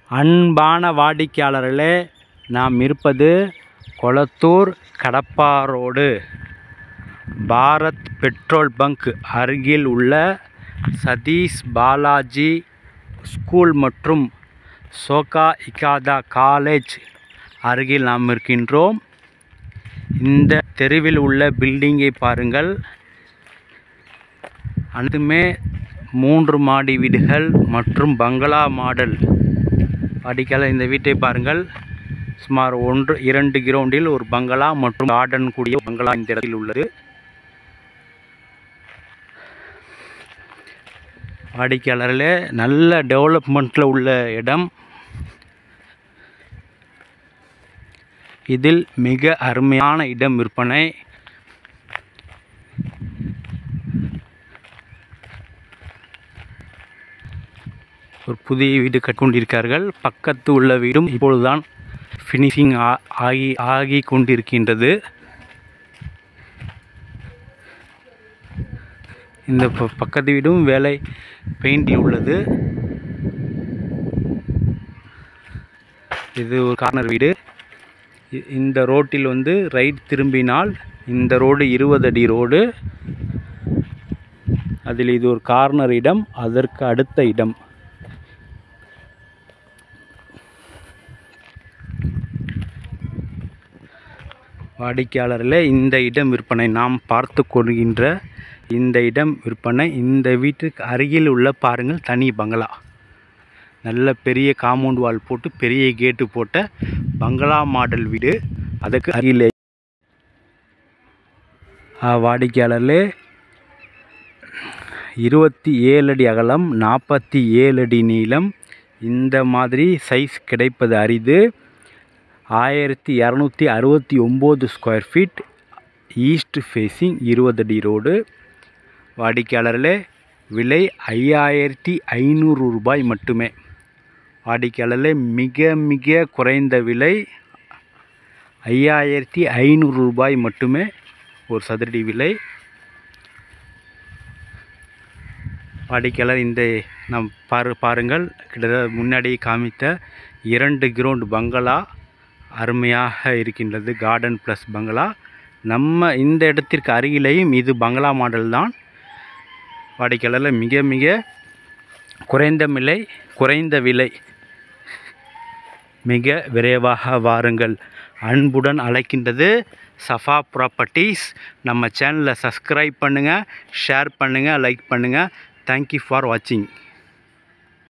அன்பான வாடிக்கையாளர்களே, நாம் இருப்பது Kolathur Kadapa road Bharat petrol bunk அருகில் உள்ள சதீஷ் பாலாஜி ஸ்கூல் மற்றும் சோகா இகாதா காலேஜ் அருகில் நாம் இருக்கின்றோம். இந்த தெருவில் உள்ள பில்டிங்கை பாருங்கள். அனைத்துமே 3 மாடி வீடுகள் மற்றும் பங்களா மாடல். வாடிக்கையாளர், இந்த வீட்டை பாருங்கள். சுமார் 1-2 கிரவுண்டில் ஒரு பங்களா மற்றும் கார்டன் கூடிய பங்களா இந்த இடத்தில் உள்ளது. வாடிக்கையாளர்களே, நல்ல டெவலப்மெண்ட்டில் உள்ள இடம். இதில் மிக அருமையான இடம் விற்பனை. ஒரு புதிய வீடு கட்டிக்கொண்டிருக்கிறார்கள். பக்கத்து உள்ள வீடும் இப்பொழுதுதான் ஃபினிஷிங் ஆகி கொண்டிருக்கின்றது. இந்த பக்கத்து வீடும் வேலை பெயிண்டில் உள்ளது. இது ஒரு கார்னர் வீடு. இந்த ரோட்டில் ரைட் திரும்பினால் இந்த ரோடு 20 அடி ரோடு. அதில் இது ஒரு கார்னர் இடம், அதற்கு அடுத்த இடம். வாடிக்கையாளர்களே, இந்த இடம் விற்பனை. நாம் பார்த்து கொள்கின்ற இந்த இடம் விற்பனை. இந்த வீட்டுக்கு அருகில் உள்ள பாருங்கள், தனி பங்களா. நல்ல பெரிய காம்பவுண்ட் வால் போட்டு பெரிய கேட்டு போட்ட பங்களா மாடல் வீடு. அதுக்கு அருகிலே வாடிக்கையாளர்களே, 27 அடி அகலம், 47 அடி நீளம். இந்த மாதிரி சைஸ் கிடைப்பது அரிது. 1269 ஸ்கொயர் ஃபீட். ஈஸ்ட் ஃபேஸிங் 20 அடி ரோடு. வாடிக்கையாளர்களே, விலை 5500 ரூபாய் மட்டுமே. வாடிக்கையாளர்களே, மிக மிக குறைந்த விலை 5500 ரூபாய் மட்டுமே ஒரு சதுரடி விலை. வாடிக்கையாளர், இந்த நாம் பாருங்கள், கிட்டத்தட்ட முன்னாடி காமித்த 2 கிரவுண்ட் பங்களா அருமையாக இருக்கின்றது. கார்டன் ப்ளஸ் பங்களா. நம்ம இந்த இடத்திற்கு அருகிலேயும் இது பங்களா மாடல் தான். வாடிக்கையாளர், மிக மிக குறைந்த விலை. மிக விரைவாக வாருங்கள். அன்புடன் அழைக்கின்றது சஃபா ப்ராப்பர்ட்டிஸ். நம்ம சேனலை சப்ஸ்கிரைப் பண்ணுங்கள், ஷேர் பண்ணுங்கள், லைக் பண்ணுங்கள். தேங்க்யூ ஃபார் வாட்சிங்.